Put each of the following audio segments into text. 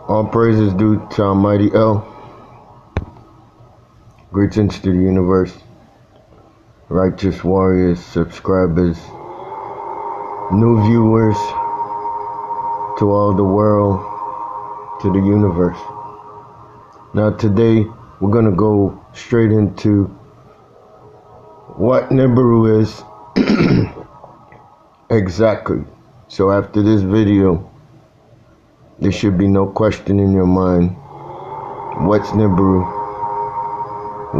All praises due to Almighty El. Greetings to the universe, righteous warriors, subscribers, new viewers, to all the world, to the universe. Now today, we're going to go straight into what NIBIRU is exactly. So after this video, there should be no question in your mind. What's NIBIRU?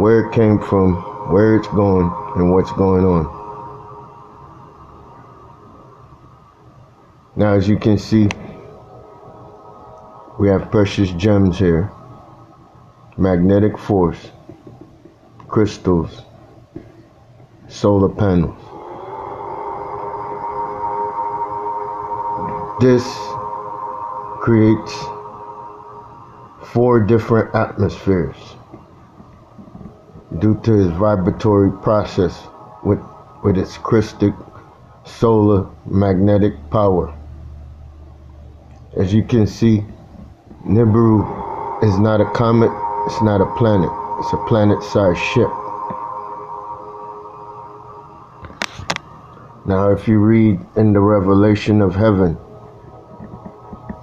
Where it came from, where it's going, and what's going on. Now, as you can see, we have precious gems here, magnetic force, crystals, solar panels. This creates 4 different atmospheres due to its vibratory process with its crystal solar magnetic power. As you can see, NIBIRU is not a comet, it's not a planet, it's a planet-sized ship. Now if you read in the Revelation of Heaven,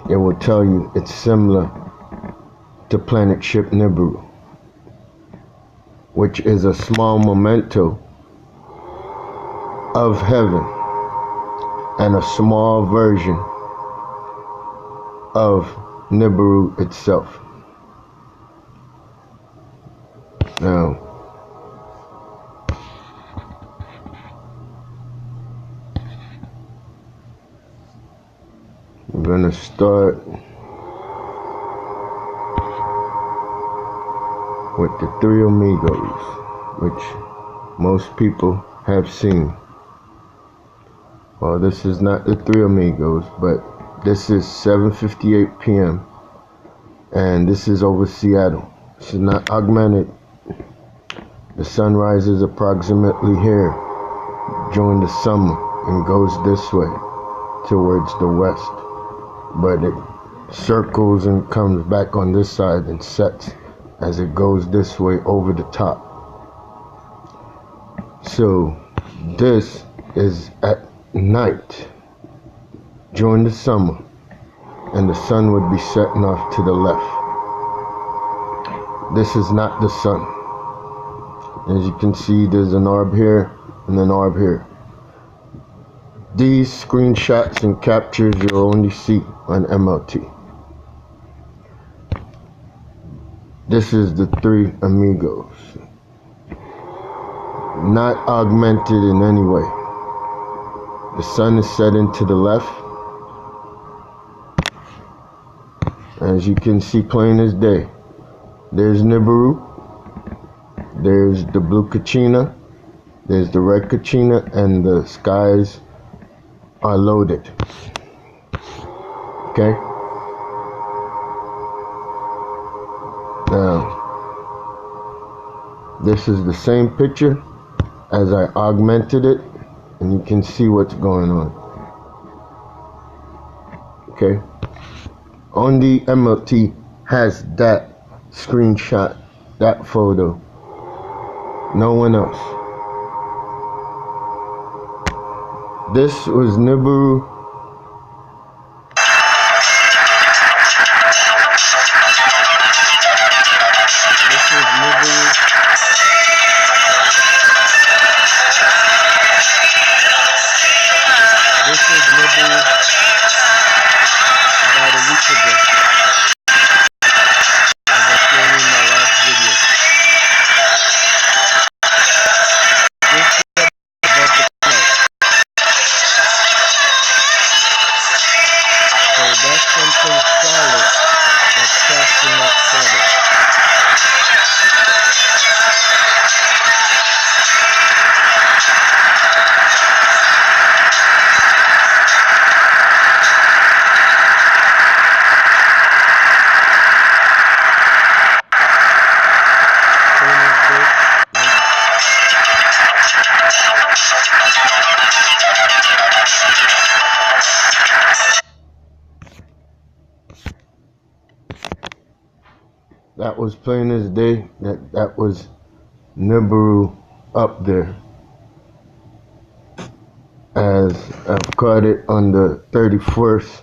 it will tell you it's similar to planet ship NIBIRU, which is a small memento of heaven and a small version of NIBIRU itself. Now, we're going to start with the 3 amigos, which most people have seen. Well, this is not the 3 amigos, but this is 7:58 p.m. and this is over Seattle. This is not augmented. The sun rises approximately here during the summer and goes this way towards the west, but it circles and comes back on this side and sets as it goes this way over the top. So this is at night during the summer, and the sun would be setting off to the left. This is not the sun. As you can see, there's an orb here and an orb here. These screenshots and captures you'll only see on MLT. This is the 3 amigos. Not augmented in any way. The sun is setting to the left. As you can see plain as day. There's NIBIRU. There's the blue Kachina. There's the red Kachina, and the skies are loaded. Okay? Now, this is the same picture as I augmented it, and you can see what's going on. Okay? Only MLT has that screenshot, that photo. No one else. This was NIBIRU. About a week ago. As I told in my last video. This is above the cloud. So that's something solid that's casting that shadow. That was plain as day. That was NIBIRU up there. As I've caught it on the 31st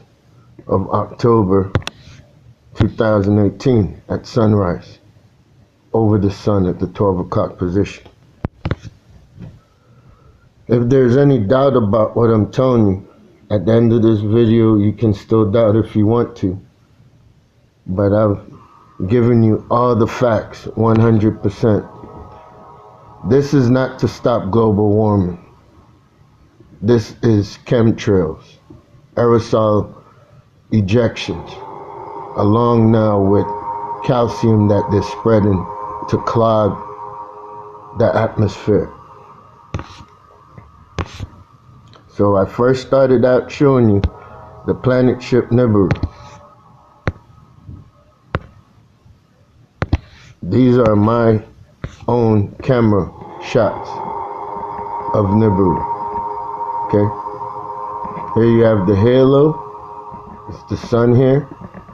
of October 2018 at sunrise, over the sun at the 12 o'clock position. If there's any doubt about what I'm telling you, at the end of this video, you can still doubt if you want to. But I've given you all the facts, 100%. This is not to stop global warming. This is chemtrails, aerosol ejections, along now with calcium that they're spreading to clog the atmosphere. So I first started out showing you the planet ship NIBIRU. These are my own camera shots of NIBIRU. Okay? Here you have the halo. It's the sun here.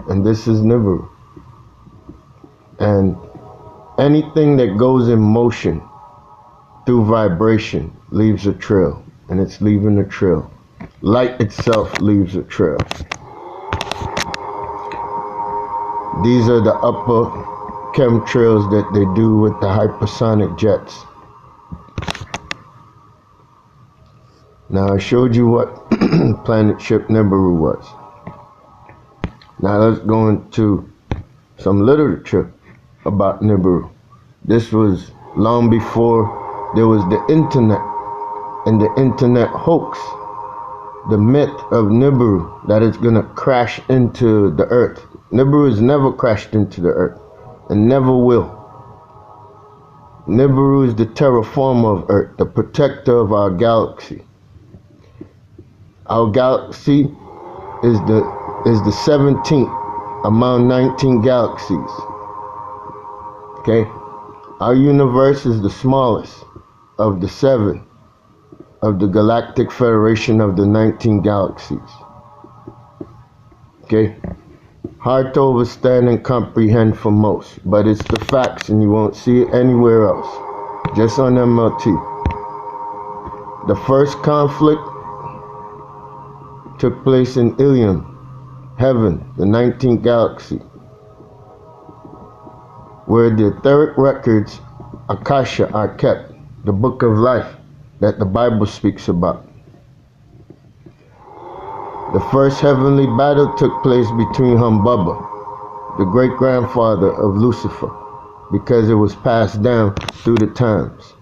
And this is NIBIRU. And anything that goes in motion through vibration leaves a trail. And it's leaving a trail. Light itself leaves a trail. These are the upper chemtrails that they do with the hypersonic jets. Now I showed you what planet ship NIBIRU was. Now let's go into some literature about NIBIRU. This was long before there was the internet and the internet hoax. The myth of NIBIRU, that it's gonna crash into the earth. NIBIRU has never crashed into the earth and never will. NIBIRU is the terraformer of earth, the protector of our galaxy. Our galaxy is the 17th among 19 galaxies. Okay? Our universe is the smallest of the 7 of the Galactic Federation of the 19 galaxies. Okay? Hard to understand and comprehend for most, but it's the facts and you won't see it anywhere else. Just on MLT. The first conflict took place in Ilium, heaven, the 19th galaxy, where the etheric records, Akasha, are kept, the book of life that the Bible speaks about. The first heavenly battle took place between Humbaba, the great-grandfather of Lucifer, because it was passed down through the times.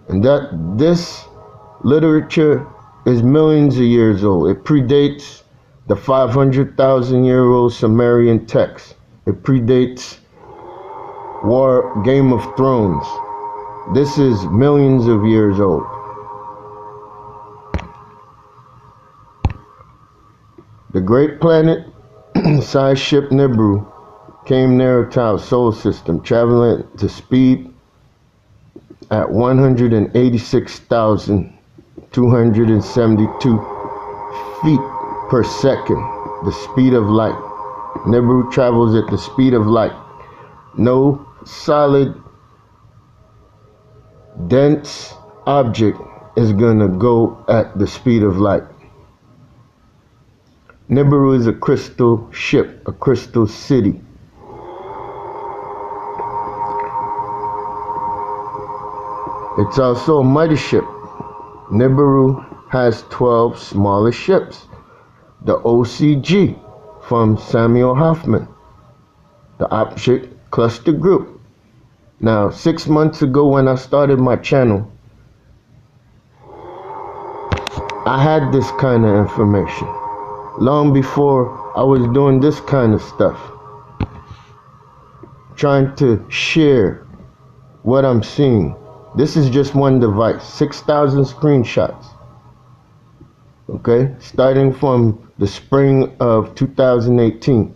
And that this literature is millions of years old. It predates the 500,000-year-old Sumerian text. It predates Game of Thrones. This is millions of years old. The great planet size ship NIBIRU came near to our solar system, traveling to speed at 186,272 feet per second, the speed of light. NIBIRU travels at the speed of light. No solid, dense object is going to go at the speed of light. NIBIRU is a crystal ship, a crystal city. It's also a mothership. NIBIRU has 12 smaller ships. The OCG from Samuel Hoffman, the Object Cluster Group. Now, 6 months ago when I started my channel, I had this kind of information. Long before I was doing this kind of stuff. Trying to share what I'm seeing. This is just one device. 6,000 screenshots. Okay? Starting from the spring of 2018.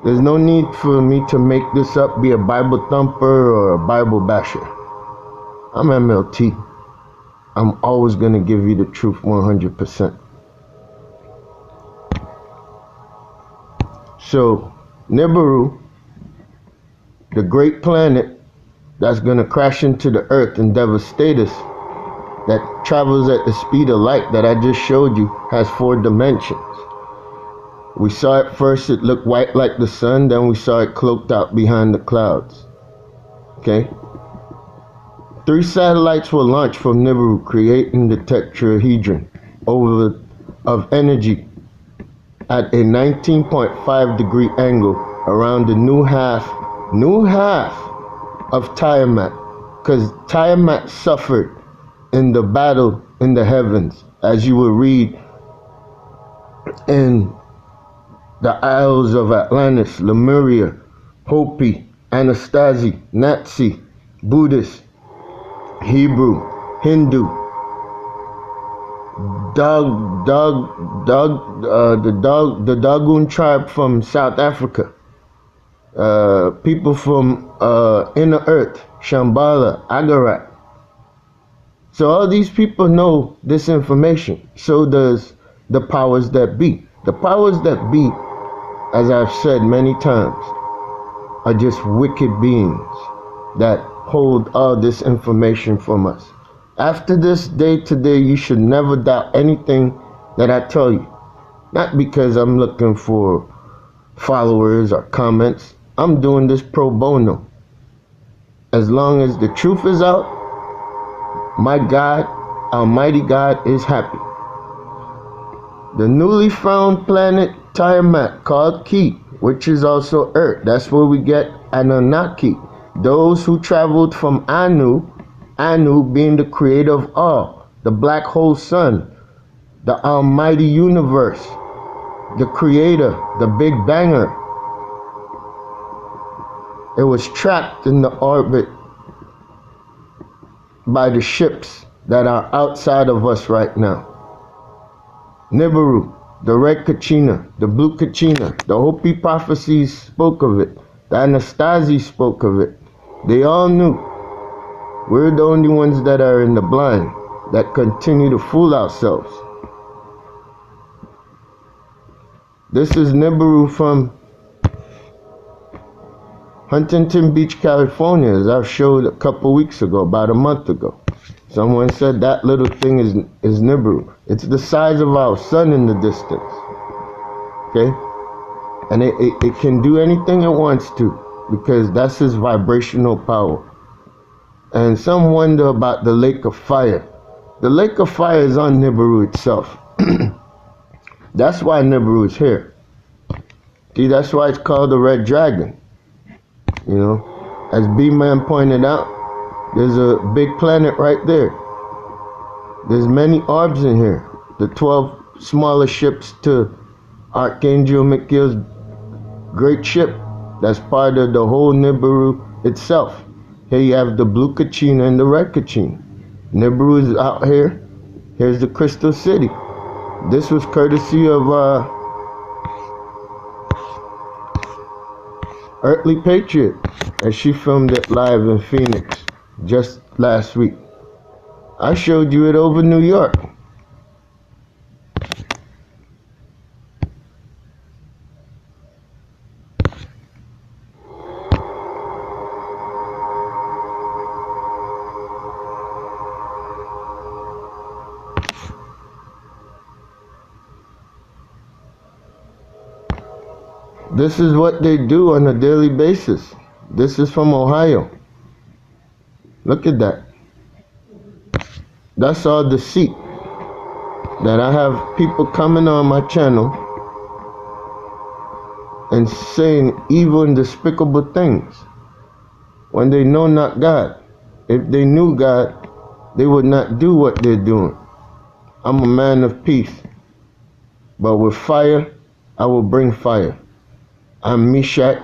There's no need for me to make this up, be a Bible thumper or a Bible basher. I'm MLT. I'm always going to give you the truth 100%. So, NIBIRU, the great planet that's going to crash into the earth and devastate us, that travels at the speed of light that I just showed you, has 4 dimensions. We saw it first, it looked white like the sun, then we saw it cloaked out behind the clouds. Okay? 3 satellites were launched from NIBIRU, creating the tetrahedron of energy at a 19.5 degree angle around the new half of Tiamat, because Tiamat suffered in the battle in the heavens, as you will read in the Isles of Atlantis, Lemuria, Hopi, Anasazi, Nazi, Buddhist, Hebrew, Hindu, the Dogon tribe from South Africa, people from Inner Earth, Shambhala, Agarat. So all these people know this information. So does the powers that be. The powers that be, as I've said many times, are just wicked beings that hold all this information from us. After this day today, you should never doubt anything that I tell you. Not because I'm looking for followers or comments. I'm doing this pro bono. As long as the truth is out, my God, Almighty God, is happy. The newly found planet Tiamat, called Ki, which is also Earth. That's where we get Anunnaki. Those who traveled from Anu being the creator of all, the black hole sun, the almighty universe, the creator, the big banger. It was trapped in the orbit by the ships that are outside of us right now. NIBIRU, the red Kachina, the blue Kachina, the Hopi prophecies spoke of it, the Anasazi spoke of it. They all knew. We're the only ones that are in the blind, that continue to fool ourselves. This is NIBIRU from Huntington Beach, California, as I've showed a couple weeks ago, about a month ago. Someone said that little thing is NIBIRU. It's the size of our sun in the distance. Okay? And it can do anything it wants to, because that's his vibrational power. And some wonder about the lake of fire. The lake of fire is on NIBIRU itself. That's why NIBIRU is here. See, that's why it's called the Red Dragon. You know, as B-Man pointed out, there's a big planet right there. There's many orbs in here. The 12 smaller ships to Archangel Michael's great ship. That's part of the whole NIBIRU itself. Here you have the blue Kachina and the red Kachina. NIBIRU is out here. Here's the Crystal City. This was courtesy of Earthly Patriot, as she filmed it live in Phoenix just last week. I showed you it over New York. This is what they do on a daily basis. This is from Ohio. Look at that. That's all deceit. That I have people coming on my channel and saying evil and despicable things when they know not God. If they knew God, they would not do what they're doing. I'm a man of peace. But with fire, I will bring fire. I'm Meshach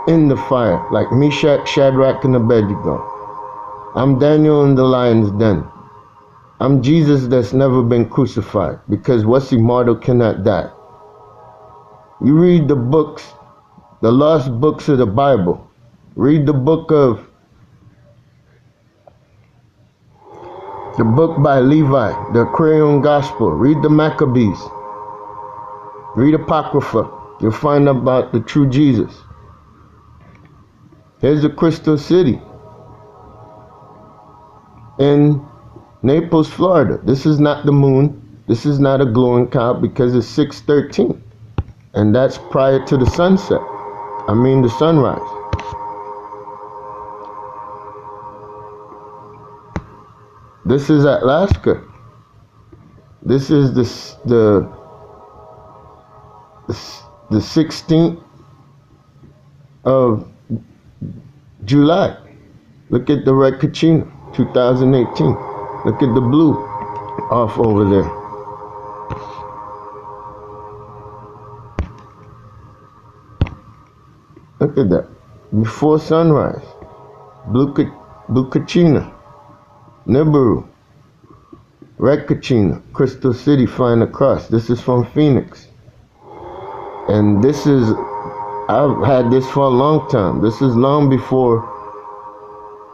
in the fire, like Meshach, Shadrach, and Abednego. I'm Daniel in the lion's den. I'm Jesus that's never been crucified, because what's immortal cannot die. You read the books, the lost books of the Bible. Read the book by Levi, the Crayon Gospel. Read the Maccabees. Read Apocrypha. You'll find out about the true Jesus. Here's the Crystal City in Naples, Florida. This is not the moon. This is not a glowing cow because it's 6:13. And that's prior to the sunset. I mean the sunrise. This is Alaska. This is the 16th of July. Look at the red Kachina, 2018. Look at the blue off over there. Look at that. Before sunrise. Blue Kachina. NIBIRU. Red Kachina. Crystal City flying across. This is from Phoenix. And this is, I've had this for a long time. This is long before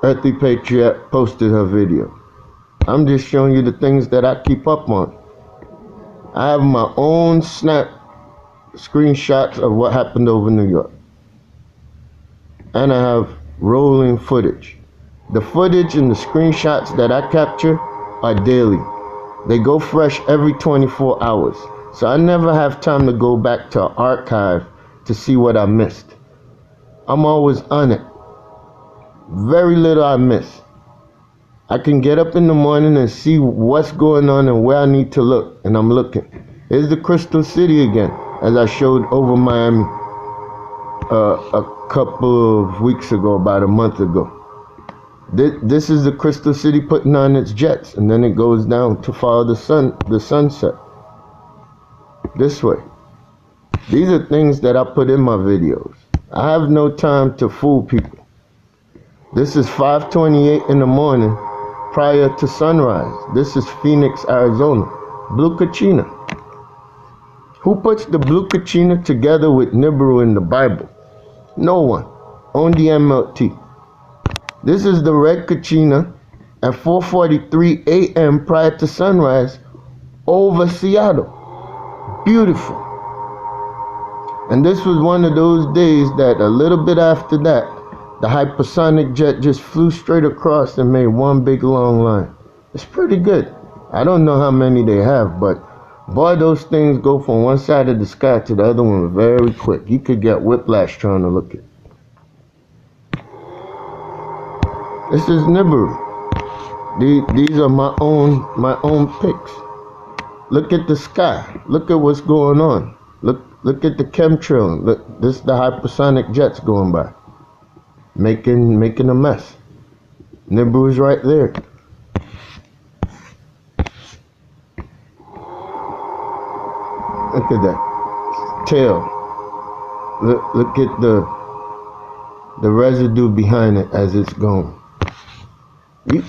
Earthly Patriot posted her video. I'm just showing you the things that I keep up on. I have my own snap screenshots of what happened over New York. And I have rolling footage. The footage and the screenshots that I capture are daily. They go fresh every 24 hours. So I never have time to go back to an archive to see what I missed. I'm always on it. Very little I miss. I can get up in the morning and see what's going on and where I need to look, and I'm looking. Here's the Crystal City again, as I showed over Miami a couple of weeks ago, about a month ago. This is the Crystal City putting on its jets, and then it goes down to follow the sunset. This way. These are things that I put in my videos. I have no time to fool people. This is 5:28 in the morning prior to sunrise. This is Phoenix, Arizona. Blue Kachina. Who puts the Blue Kachina together with NIBIRU in the Bible? No one. Only MLT. This is the red Kachina at 4:43 a.m. prior to sunrise over Seattle. Beautiful. And this was one of those days that a little bit after that, the hypersonic jet just flew straight across and made one big long line. It's pretty good. I don't know how many they have, but boy, those things go from one side of the sky to the other one very quick. You could get whiplash trying to look at it. This is NIBIRU. These are my own pics. Look at the sky. Look at what's going on. Look at the chemtrail. Look, this is the hypersonic jets going by, making a mess. NIBIRU's right there. Look at that tail. Look at the residue behind it as it's going.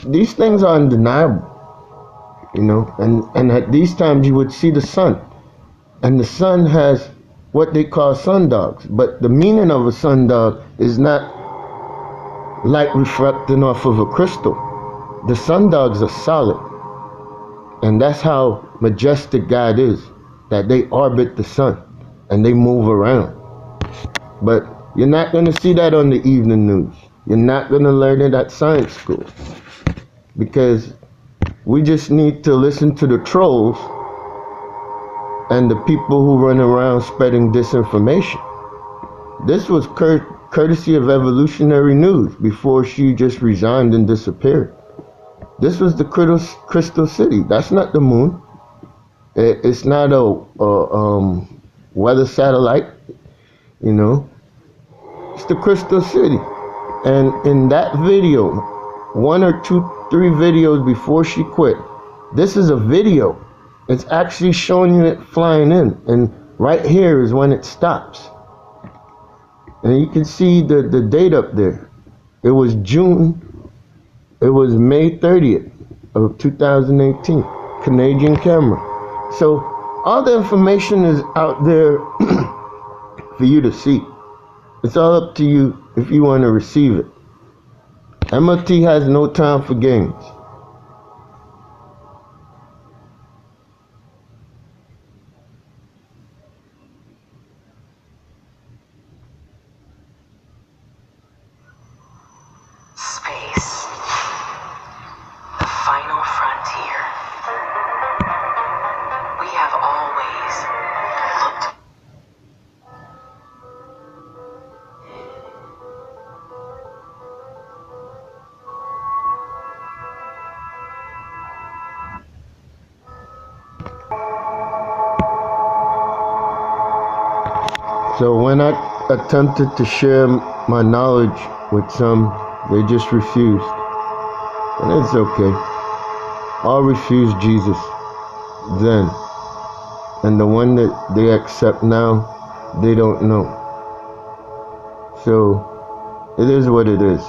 These things are undeniable, you know. And at these times you would see the sun, and the sun has what they call sundogs. But the meaning of a sundog is not light reflecting off of a crystal. The sundogs are solid, and that's how majestic God is. That they orbit the sun and they move around. But you're not going to see that on the evening news. You're not going to learn it at science school, because we just need to listen to the trolls and the people who run around spreading disinformation. This was courtesy of Evolutionary News before she just resigned and disappeared. This was the Crystal City. That's not the moon. It's not a weather satellite, you know. It's the Crystal City. And in that video, 1 or 2, 3 videos before she quit, this is a video. It's actually showing you it flying in. And right here is when it stops. And you can see the date up there. It was May 30th of 2018. Canadian camera. So all the information is out there for you to see. It's all up to you if you want to receive it. MLT has no time for games. always looked. So when I attempted to share my knowledge with some, they just refused. And it's okay. I'll refuse Jesus then. And the one that they accept now, they don't know. So it is what it is.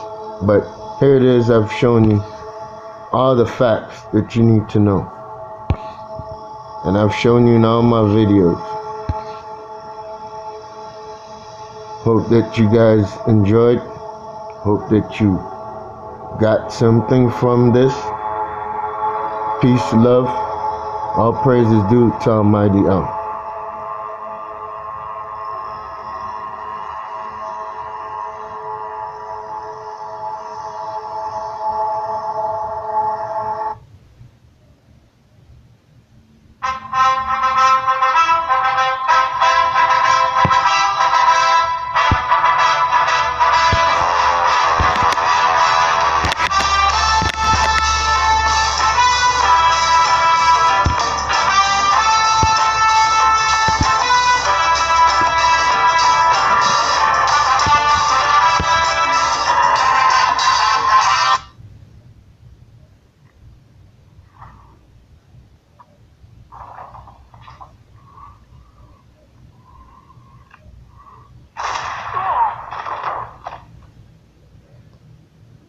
But here it is, I've shown you all the facts that you need to know. And I've shown you in all my videos. Hope that you guys enjoyed. Hope that you got something from this. Peace, love. All praises due to Almighty Allah.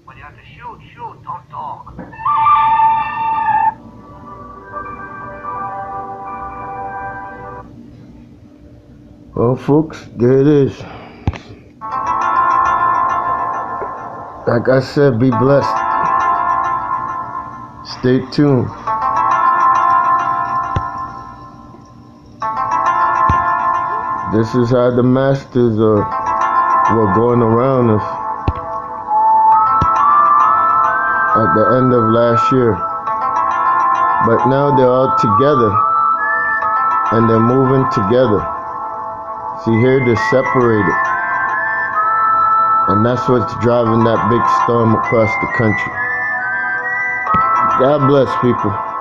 When you have to shoot, don't talk. Well, folks, there it is. Like I said, be blessed. Stay tuned. This is how the masters were going around us at the end of last year. But now they're all together and they're moving together. See, here they're separated. And that's what's driving that big storm across the country. God bless, people.